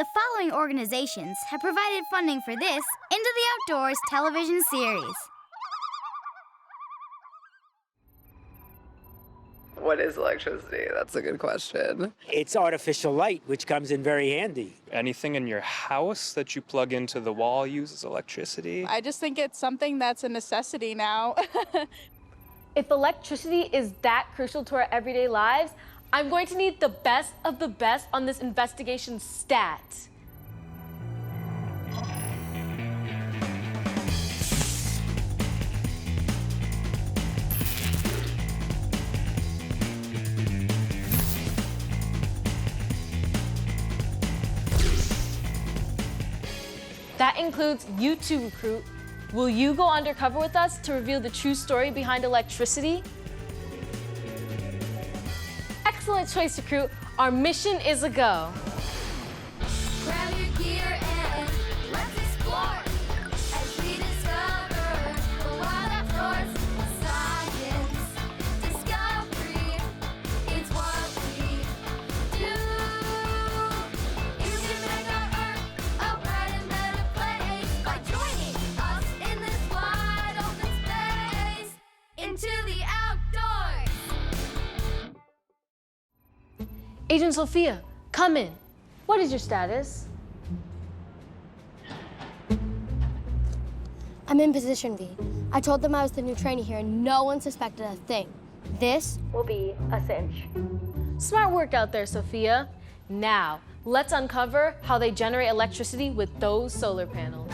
The following organizations have provided funding for this Into the Outdoors television series. What is electricity? That's a good question. It's artificial light, which comes in very handy. Anything in your house that you plug into the wall uses electricity. I just think it's something that's a necessity now. If electricity is that crucial to our everyday lives, I'm going to need the best of the best on this investigation stat. That includes you too, recruit. Will you go undercover with us to reveal the true story behind electricity? Excellent choice, recruit. Our mission is a go. Grab your gear and let's explore as we discover the wild outdoors. Science, discovery, it's what we do. You can make our Earth a bright and better place by joining us in this wide open space. Into the outdoors. Agent Sophia, come in. What is your status? I'm in position V. I told them I was the new trainee here and no one suspected a thing. This will be a cinch. Smart work out there, Sophia. Now, let's uncover how they generate electricity with those solar panels.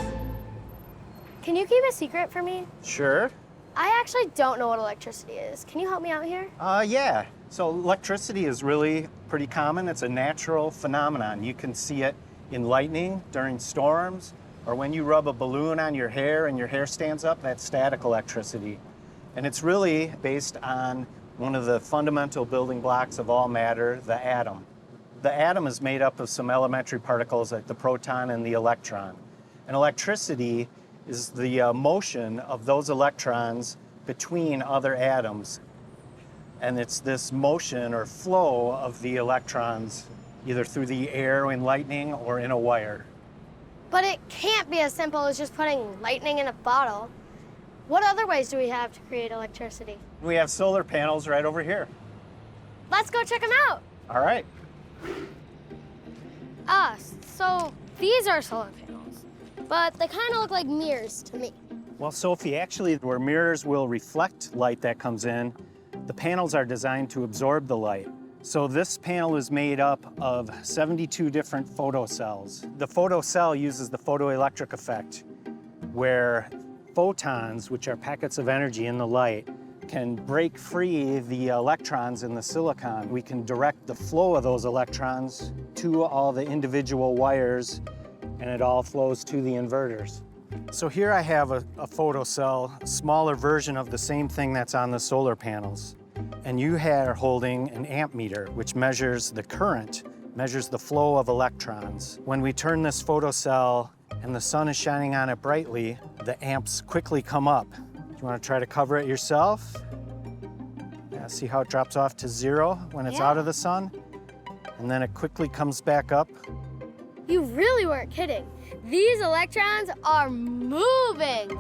Can you keep a secret for me? Sure. I actually don't know what electricity is. Can you help me out here? Yeah. So electricity is really pretty common. It's a natural phenomenon. You can see it in lightning during storms, or when you rub a balloon on your hair and your hair stands up, that's static electricity. And it's really based on one of the fundamental building blocks of all matter, the atom. The atom is made up of some elementary particles like the proton and the electron. And electricity is the motion of those electrons between other atoms. And it's this motion or flow of the electrons either through the air in lightning or in a wire. But it can't be as simple as just putting lightning in a bottle. What other ways do we have to create electricity? We have solar panels right over here. Let's go check them out. All right. So these are solar panels, but they kind of look like mirrors to me. Well, Sophie, actually, where mirrors will reflect light that comes in, the panels are designed to absorb the light. So this panel is made up of 72 different photocells. The photocell uses the photoelectric effect, where photons, which are packets of energy in the light, can break free the electrons in the silicon. We can direct the flow of those electrons to all the individual wires, and it all flows to the inverters. So here I have a photocell, a smaller version of the same thing that's on the solar panels. And you are holding an amp meter, which measures the current, measures the flow of electrons. When we turn this photocell and the sun is shining on it brightly, the amps quickly come up. Do you want to try to cover it yourself? Yeah, see how it drops off to 0 when it's out of the sun? And then it quickly comes back up. You really weren't kidding. These electrons are moving.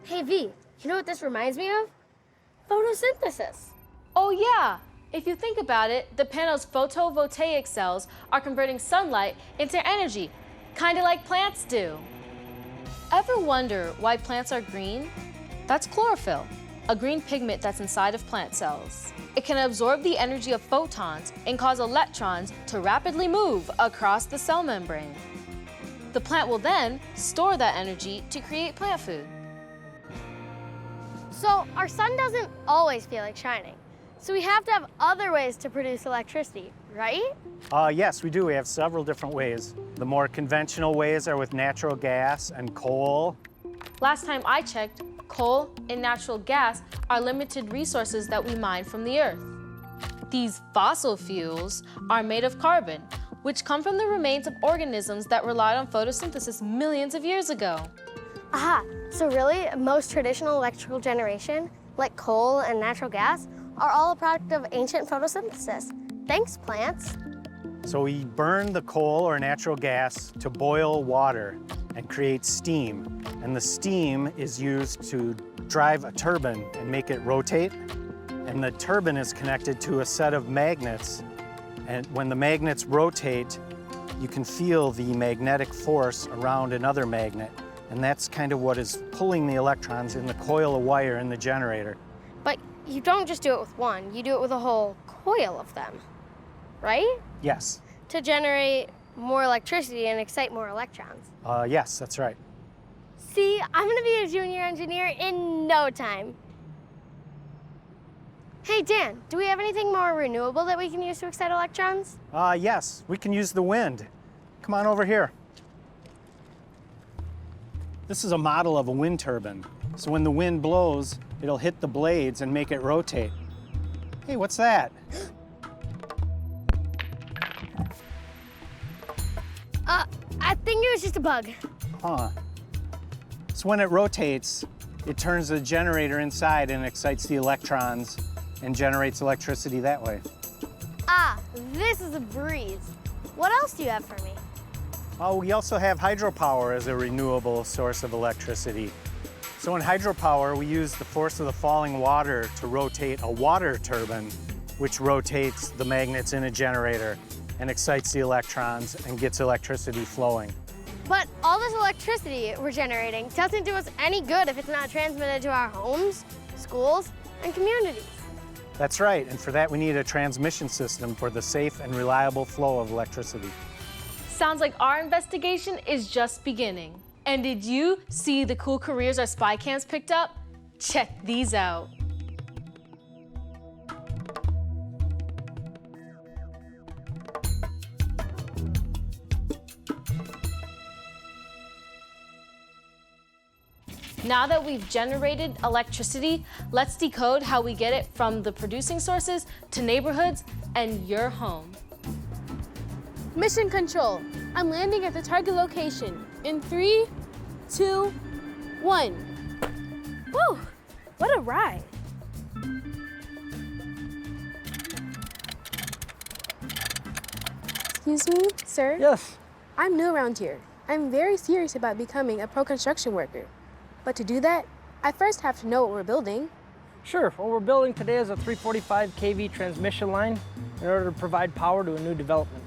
Hey, V, you know what this reminds me of? Photosynthesis. Oh yeah, if you think about it, the panel's photovoltaic cells are converting sunlight into energy, kind of like plants do. Ever wonder why plants are green? That's chlorophyll, a green pigment that's inside of plant cells. It can absorb the energy of photons and cause electrons to rapidly move across the cell membrane. The plant will then store that energy to create plant food. So our sun doesn't always feel like shining. So we have to have other ways to produce electricity, right? Yes, we do. We have several different ways. The more conventional ways are with natural gas and coal. Last time I checked, coal and natural gas are limited resources that we mine from the earth. These fossil fuels are made of carbon, which come from the remains of organisms that relied on photosynthesis millions of years ago. Aha, so really most traditional electrical generation, like coal and natural gas, are all a product of ancient photosynthesis. Thanks, plants. So we burn the coal or natural gas to boil water and create steam. And the steam is used to drive a turbine and make it rotate. And the turbine is connected to a set of magnets. And when the magnets rotate, you can feel the magnetic force around another magnet. And that's kind of what is pulling the electrons in the coil of wire in the generator. But you don't just do it with one, you do it with a whole coil of them, right? Yes. To generate more electricity and excite more electrons. Yes, that's right. See, I'm gonna be a junior engineer in no time. Hey, Dan, do we have anything more renewable that we can use to excite electrons? Yes, we can use the wind. Come on over here. This is a model of a wind turbine. So when the wind blows, it'll hit the blades and make it rotate. Hey, what's that? I think it was just a bug. Huh. So when it rotates, it turns the generator inside and excites the electrons and generates electricity that way. Ah, this is a breeze. What else do you have for me? Oh, we also have hydropower as a renewable source of electricity. So in hydropower, we use the force of the falling water to rotate a water turbine, which rotates the magnets in a generator and excites the electrons and gets electricity flowing. But all this electricity we're generating doesn't do us any good if it's not transmitted to our homes, schools, and communities. That's right, and for that we need a transmission system for the safe and reliable flow of electricity. Sounds like our investigation is just beginning. And did you see the cool careers our spy cams picked up? Check these out. Now that we've generated electricity, let's decode how we get it from the producing sources to neighborhoods and your home. Mission Control, I'm landing at the target location in 3, 2, 1. Whew, what a ride. Excuse me, sir? Yes. I'm new around here. I'm very serious about becoming a pro construction worker. But to do that, I first have to know what we're building. Sure. What we're building today is a 345 kV transmission line in order to provide power to a new development.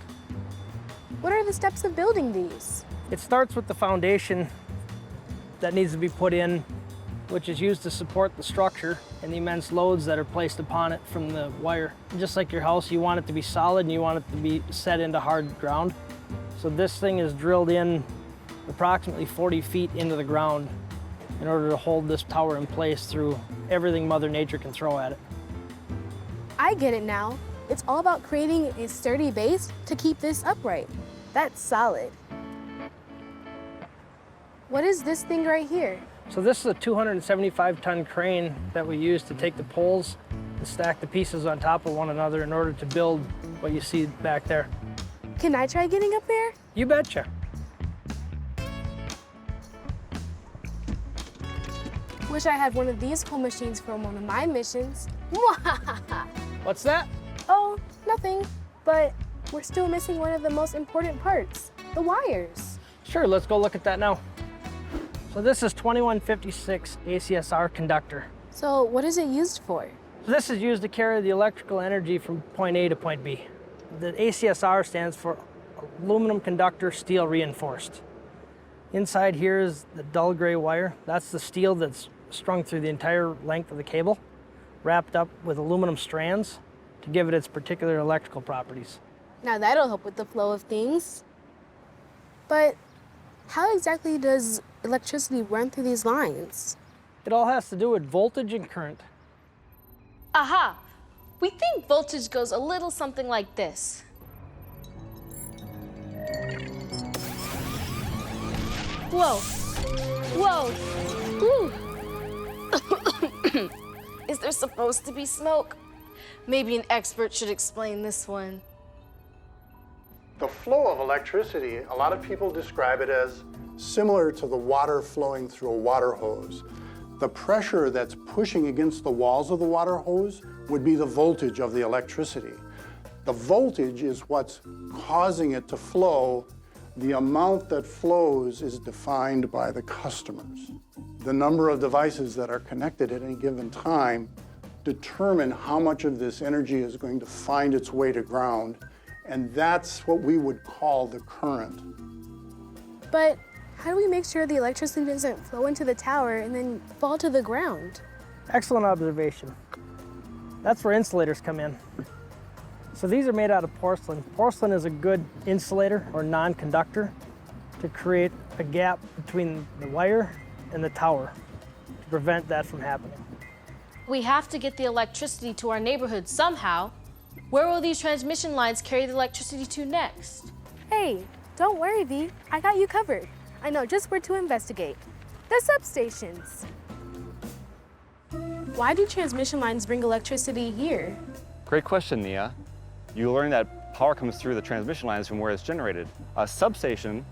What are the steps of building these? It starts with the foundation that needs to be put in, which is used to support the structure and the immense loads that are placed upon it from the wire. Just like your house, you want it to be solid and you want it to be set into hard ground. So this thing is drilled in approximately 40 feet into the ground in order to hold this tower in place through everything Mother Nature can throw at it. I get it now. It's all about creating a sturdy base to keep this upright. That's solid. What is this thing right here? So this is a 275-ton crane that we use to take the poles and stack the pieces on top of one another in order to build what you see back there. Can I try getting up there? You betcha. Wish I had one of these cool machines for one of my missions. What's that? Oh, nothing. But we're still missing one of the most important parts, the wires. Sure, let's go look at that now. So this is 2156 ACSR conductor. So what is it used for? So this is used to carry the electrical energy from point A to point B. The ACSR stands for aluminum conductor steel reinforced. Inside here is the dull gray wire. That's the steel that's strung through the entire length of the cable, wrapped up with aluminum strands to give it its particular electrical properties. Now that'll help with the flow of things. But how exactly does electricity run through these lines? It all has to do with voltage and current. Aha! We think voltage goes a little something like this. Whoa. Whoa. Ooh. Is there supposed to be smoke? Maybe an expert should explain this one. The flow of electricity, a lot of people describe it as similar to the water flowing through a water hose. The pressure that's pushing against the walls of the water hose would be the voltage of the electricity. The voltage is what's causing it to flow. The amount that flows is defined by the customers. The number of devices that are connected at any given time determine how much of this energy is going to find its way to ground, and that's what we would call the current. But how do we make sure the electricity doesn't flow into the tower and then fall to the ground? Excellent observation. That's where insulators come in. So these are made out of porcelain. Porcelain is a good insulator or non-conductor to create a gap between the wire and the tower to prevent that from happening. We have to get the electricity to our neighborhood somehow. Where will these transmission lines carry the electricity to next? Hey, don't worry, V. I got you covered. I know just where to investigate. The substations. Why do transmission lines bring electricity here? Great question, Nia. You learn that power comes through the transmission lines from where it's generated. A substation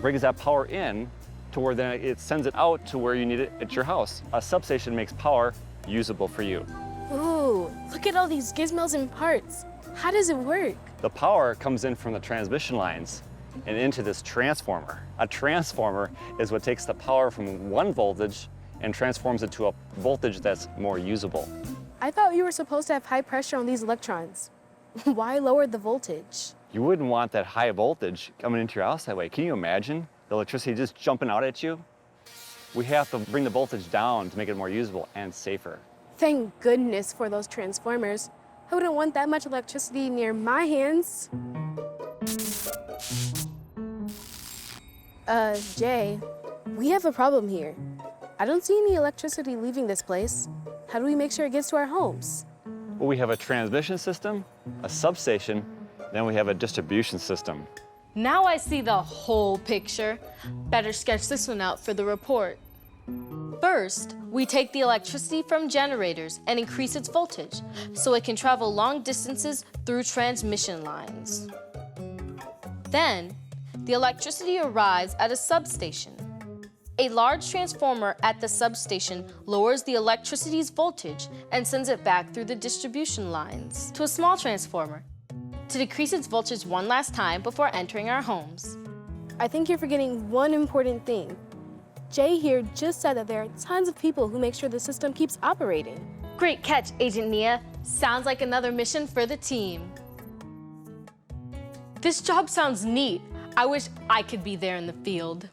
brings that power in to where then it sends it out to where you need it at your house. A substation makes power usable for you. Ooh, look at all these gizmos and parts. How does it work? The power comes in from the transmission lines and into this transformer. A transformer is what takes the power from one voltage and transforms it to a voltage that's more usable. I thought you were supposed to have high pressure on these electrons. Why lower the voltage? You wouldn't want that high voltage coming into your house that way. Can you imagine the electricity just jumping out at you? We have to bring the voltage down to make it more usable and safer. Thank goodness for those transformers. I wouldn't want that much electricity near my hands. Jay, we have a problem here. I don't see any electricity leaving this place. How do we make sure it gets to our homes? Well, we have a transmission system, a substation, then we have a distribution system. Now I see the whole picture. Better sketch this one out for the report. First, we take the electricity from generators and increase its voltage so it can travel long distances through transmission lines. Then, the electricity arrives at a substation. A large transformer at the substation lowers the electricity's voltage and sends it back through the distribution lines to a small transformer to decrease its voltage one last time before entering our homes. I think you're forgetting one important thing. Jay here just said that there are tons of people who make sure the system keeps operating. Great catch, Agent Nia. Sounds like another mission for the team. This job sounds neat. I wish I could be there in the field.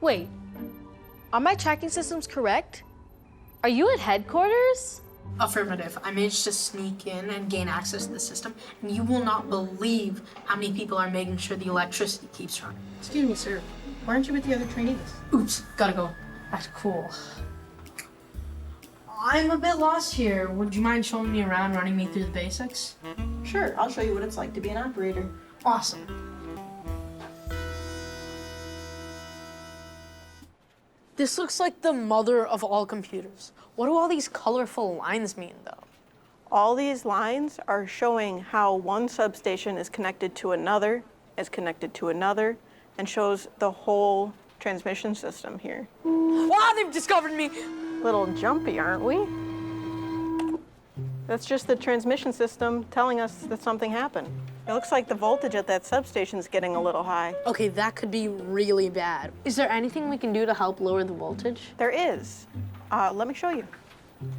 Wait, are my tracking systems correct? Are you at headquarters? Affirmative. I managed to sneak in and gain access to the system, and you will not believe how many people are making sure the electricity keeps running. Excuse me, sir. Why aren't you with the other trainees? Oops, gotta go. That's cool. I'm a bit lost here. Would you mind showing me around, running me through the basics? Sure, I'll show you what it's like to be an operator. Awesome. This looks like the mother of all computers. What do all these colorful lines mean, though? All these lines are showing how one substation is connected to another, and shows the whole transmission system here. Wow, they've discovered me! Little jumpy, aren't we? That's just the transmission system telling us that something happened. It looks like the voltage at that substation is getting a little high. Okay, that could be really bad. Is there anything we can do to help lower the voltage? There is. Let me show you.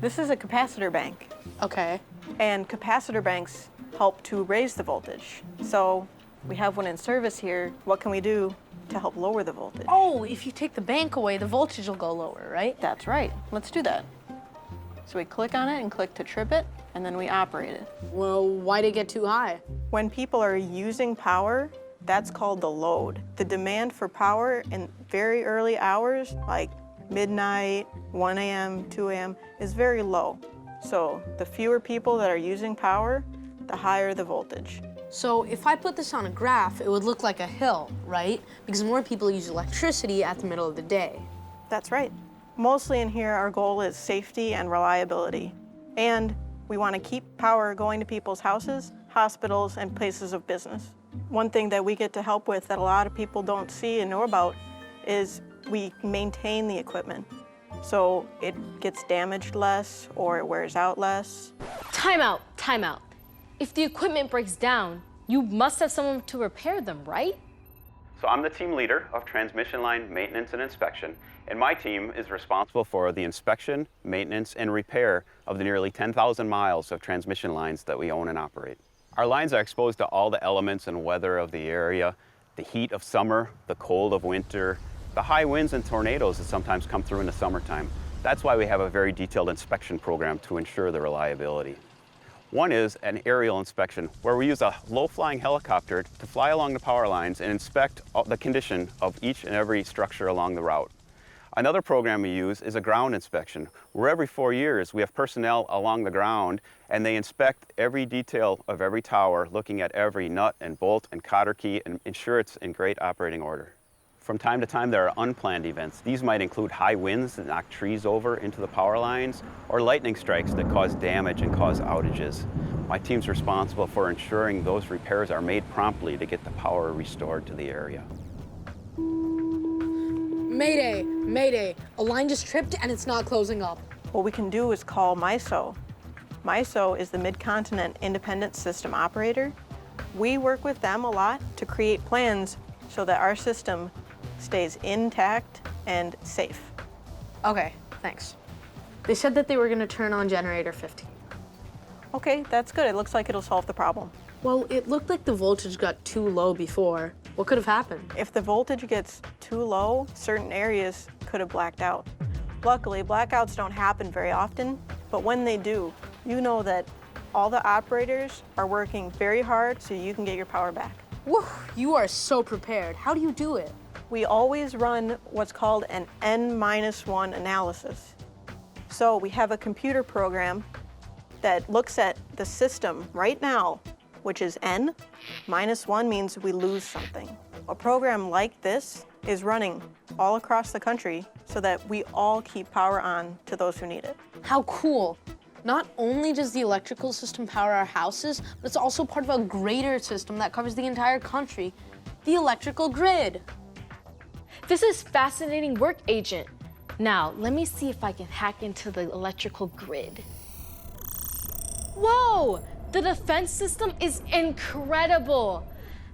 This is a capacitor bank. Okay. And capacitor banks help to raise the voltage. So we have one in service here. What can we do to help lower the voltage? Oh, if you take the bank away, the voltage will go lower, right? That's right. Let's do that. So we click on it and click to trip it, and then we operate it. Well, why'd it get too high? When people are using power, that's called the load. The demand for power in very early hours, like midnight, 1 a.m., 2 a.m., is very low. So the fewer people that are using power, the higher the voltage. So if I put this on a graph, it would look like a hill, right? Because more people use electricity at the middle of the day. That's right. Mostly in here, our goal is safety and reliability. And we want to keep power going to people's houses, hospitals, and places of business. One thing that we get to help with that a lot of people don't see and know about is we maintain the equipment. So it gets damaged less or it wears out less. Time out, time out. If the equipment breaks down, you must have someone to repair them, right? So I'm the team leader of transmission line maintenance and inspection, and my team is responsible for the inspection, maintenance, and repair of the nearly 10,000 miles of transmission lines that we own and operate. Our lines are exposed to all the elements and weather of the area, the heat of summer, the cold of winter, the high winds and tornadoes that sometimes come through in the summertime. That's why we have a very detailed inspection program to ensure the reliability. One is an aerial inspection, where we use a low-flying helicopter to fly along the power lines and inspect the condition of each and every structure along the route. Another program we use is a ground inspection, where every 4 years we have personnel along the ground and they inspect every detail of every tower, looking at every nut and bolt and cotter key and ensure it's in great operating order. From time to time, there are unplanned events. These might include high winds that knock trees over into the power lines, or lightning strikes that cause damage and cause outages. My team's responsible for ensuring those repairs are made promptly to get the power restored to the area. Mayday, mayday. A line just tripped and it's not closing up. What we can do is call MISO. MISO is the Mid-Continent Independent System Operator. We work with them a lot to create plans so that our system stays intact and safe. Okay, thanks. They said that they were going to turn on generator 15. Okay, that's good. It looks like it'll solve the problem. Well, it looked like the voltage got too low before. What could have happened? If the voltage gets too low, certain areas could have blacked out. Luckily, blackouts don't happen very often, but when they do, you know that all the operators are working very hard so you can get your power back. Whew, you are so prepared. How do you do it? We always run what's called an N-1 analysis. So we have a computer program that looks at the system right now, which is N. -1 means we lose something. A program like this is running all across the country so that we all keep power on to those who need it. How cool. Not only does the electrical system power our houses, but it's also part of a greater system that covers the entire country, the electrical grid. This is fascinating work, Agent. Now, let me see if I can hack into the electrical grid. Whoa! The defense system is incredible.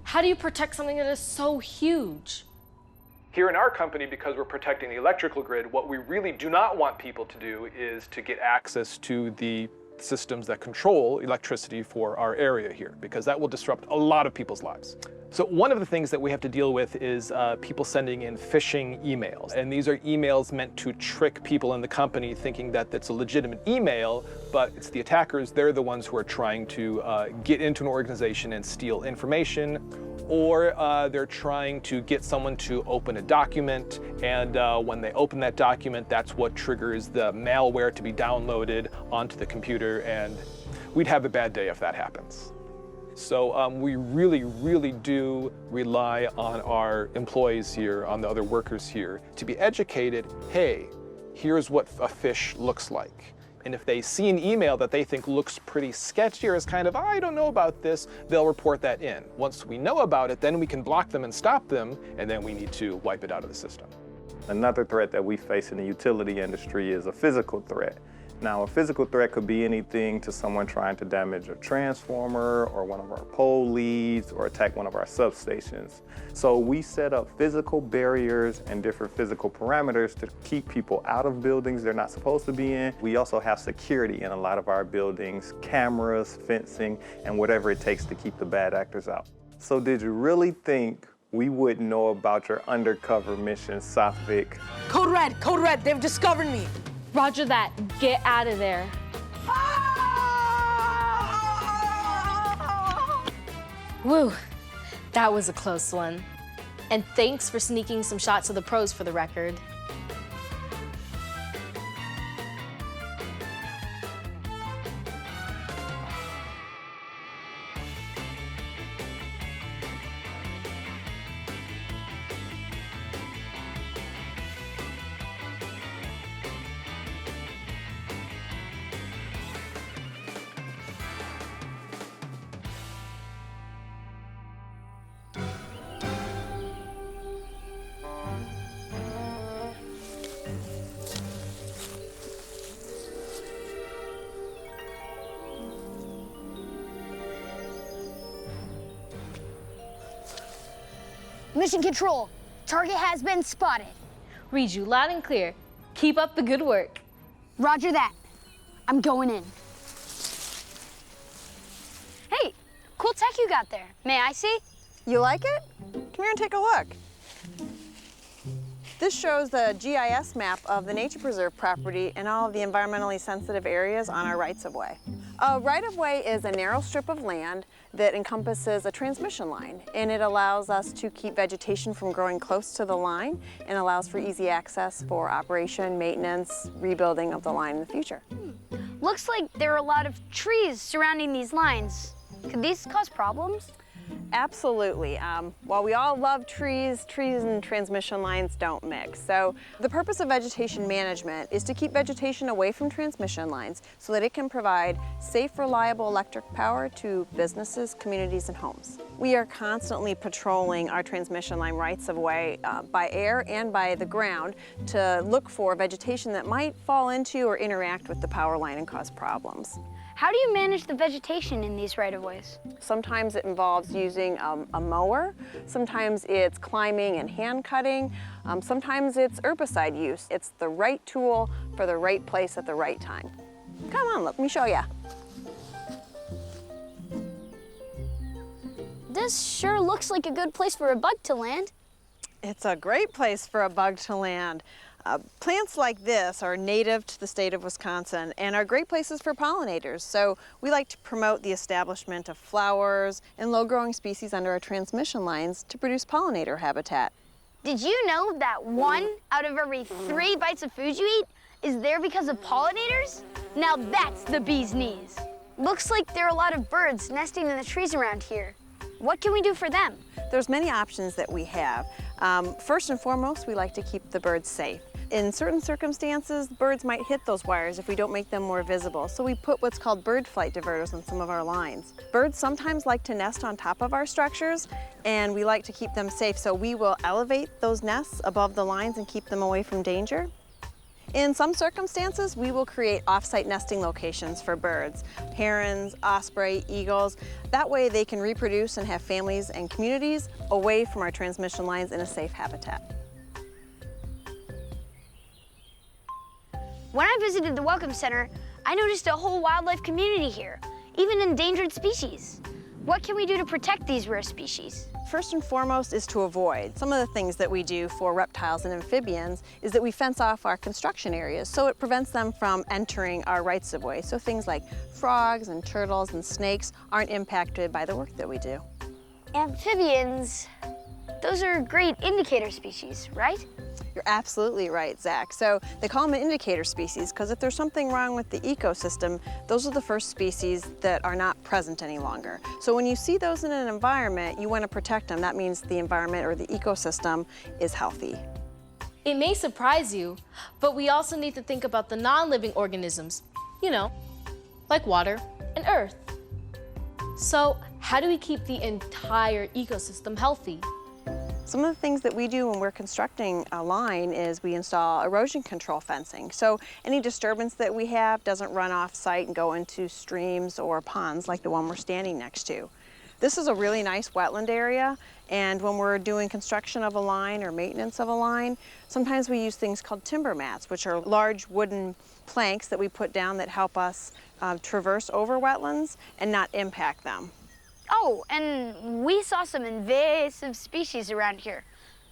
How do you protect something that is so huge? Here in our company, because we're protecting the electrical grid, what we really do not want people to do is to get access to the systems that control electricity for our area here, because that will disrupt a lot of people's lives. So one of the things that we have to deal with is people sending in phishing emails. And these are emails meant to trick people in the company thinking that it's a legitimate email, but it's the attackers. They're the ones who are trying to get into an organization and steal information, or they're trying to get someone to open a document, and when they open that document, that's what triggers the malware to be downloaded onto the computer, and we'd have a bad day if that happens. So we really do rely on our employees here, on the other workers here, to be educated. Hey, here's what a phish looks like. And if they see an email that they think looks pretty sketchy or is kind of, I don't know about this, they'll report that in. Once we know about it, then we can block them and stop them, and then we need to wipe it out of the system. Another threat that we face in the utility industry is a physical threat. Now, a physical threat could be anything to someone trying to damage a transformer or one of our pole leads or attack one of our substations. So we set up physical barriers and different physical parameters to keep people out of buildings they're not supposed to be in. We also have security in a lot of our buildings, cameras, fencing, and whatever it takes to keep the bad actors out. So did you really think we wouldn't know about your undercover mission, South Vic? Code Red, they've discovered me. Roger that, get out of there. Woo, that was a close one. And thanks for sneaking some shots of the pros for the record. Mission Control, target has been spotted. Read you loud and clear. Keep up the good work. Roger that. I'm going in. Hey, cool tech you got there. May I see? You like it? Come here and take a look. This shows the GIS map of the nature preserve property and all of the environmentally sensitive areas on our rights-of-way. A right-of-way is a narrow strip of land that encompasses a transmission line, and it allows us to keep vegetation from growing close to the line and allows for easy access for operation, maintenance, rebuilding of the line in the future. Looks like there are a lot of trees surrounding these lines. Could these cause problems? Absolutely. While we all love trees, trees and transmission lines don't mix. So the purpose of vegetation management is to keep vegetation away from transmission lines so that it can provide safe, reliable electric power to businesses, communities, and homes. We are constantly patrolling our transmission line rights of way by air and by the ground to look for vegetation that might fall into or interact with the power line and cause problems. How do you manage the vegetation in these right-of-ways? Sometimes it involves using a mower, sometimes it's climbing and hand cutting, sometimes it's herbicide use. It's the right tool for the right place at the right time. Come on, let me show you. This sure looks like a good place for a bug to land. It's a great place for a bug to land. Plants like this are native to the state of Wisconsin and are great places for pollinators. So we like to promote the establishment of flowers and low-growing species under our transmission lines to produce pollinator habitat. Did you know that 1 out of every 3 bites of food you eat is there because of pollinators? Now that's the bee's knees. Looks like there are a lot of birds nesting in the trees around here. What can we do for them? There's many options that we have. First and foremost, we like to keep the birds safe. In certain circumstances, birds might hit those wires if we don't make them more visible, so we put what's called bird flight diverters on some of our lines. Birds sometimes like to nest on top of our structures, and we like to keep them safe, so we will elevate those nests above the lines and keep them away from danger. In some circumstances, we will create off-site nesting locations for birds, herons, osprey, eagles. That way they can reproduce and have families and communities away from our transmission lines in a safe habitat. When I visited the Welcome Center, I noticed a whole wildlife community here, even endangered species. What can we do to protect these rare species? First and foremost is to avoid. Some of the things that we do for reptiles and amphibians is that we fence off our construction areas so it prevents them from entering our rights of way. So things like frogs and turtles and snakes aren't impacted by the work that we do. Amphibians, those are great indicator species, right? You're absolutely right, Zach. So they call them an indicator species because if there's something wrong with the ecosystem, those are the first species that are not present any longer. So when you see those in an environment, you want to protect them. That means the environment or the ecosystem is healthy. It may surprise you, but we also need to think about the non-living organisms, you know, like water and earth. So how do we keep the entire ecosystem healthy? Some of the things that we do when we're constructing a line is we install erosion control fencing. So any disturbance that we have doesn't run off site and go into streams or ponds like the one we're standing next to. This is a really nice wetland area, and when we're doing construction of a line or maintenance of a line, sometimes we use things called timber mats, which are large wooden planks that we put down that help us traverse over wetlands and not impact them. Oh, and we saw some invasive species around here.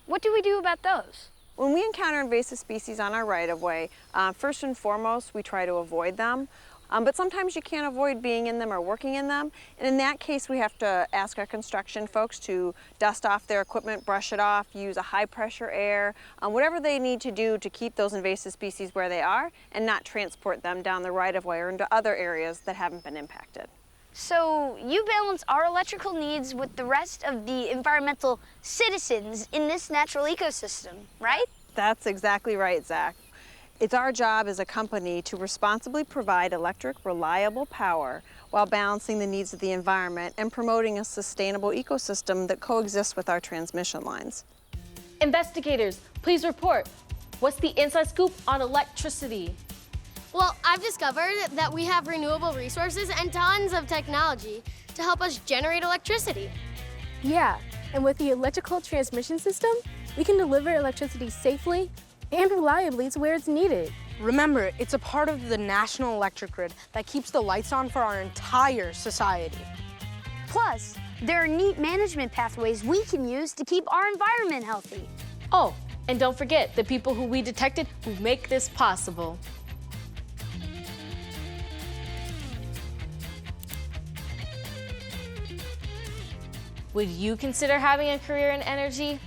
What do we do about those? When we encounter invasive species on our right-of-way, first and foremost, we try to avoid them. But sometimes you can't avoid being in them or working in them. And in that case, we have to ask our construction folks to dust off their equipment, brush it off, use a high-pressure air, whatever they need to do to keep those invasive species where they are and not transport them down the right-of-way or into other areas that haven't been impacted. So you balance our electrical needs with the rest of the environmental citizens in this natural ecosystem, right? That's exactly right, Zach. It's our job as a company to responsibly provide electric, reliable power while balancing the needs of the environment and promoting a sustainable ecosystem that coexists with our transmission lines. Investigators, please report. What's the inside scoop on electricity? Well, I've discovered that we have renewable resources and tons of technology to help us generate electricity. Yeah, And with the electrical transmission system, we can deliver electricity safely and reliably to where it's needed. Remember, it's a part of the national electric grid that keeps the lights on for our entire society. Plus, there are neat management pathways we can use to keep our environment healthy. Oh, and don't forget the people who we detected who make this possible. Would you consider having a career in energy?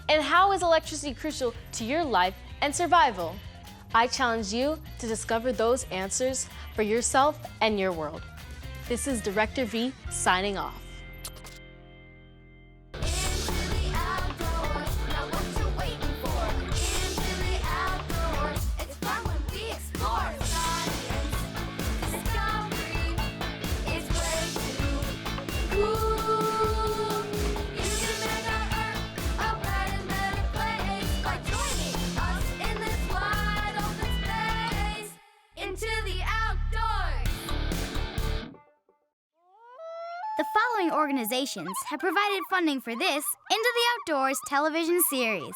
And how is electricity crucial to your life and survival? I challenge you to discover those answers for yourself and your world. This is Director V signing off. The following organizations have provided funding for this Into the Outdoors television series.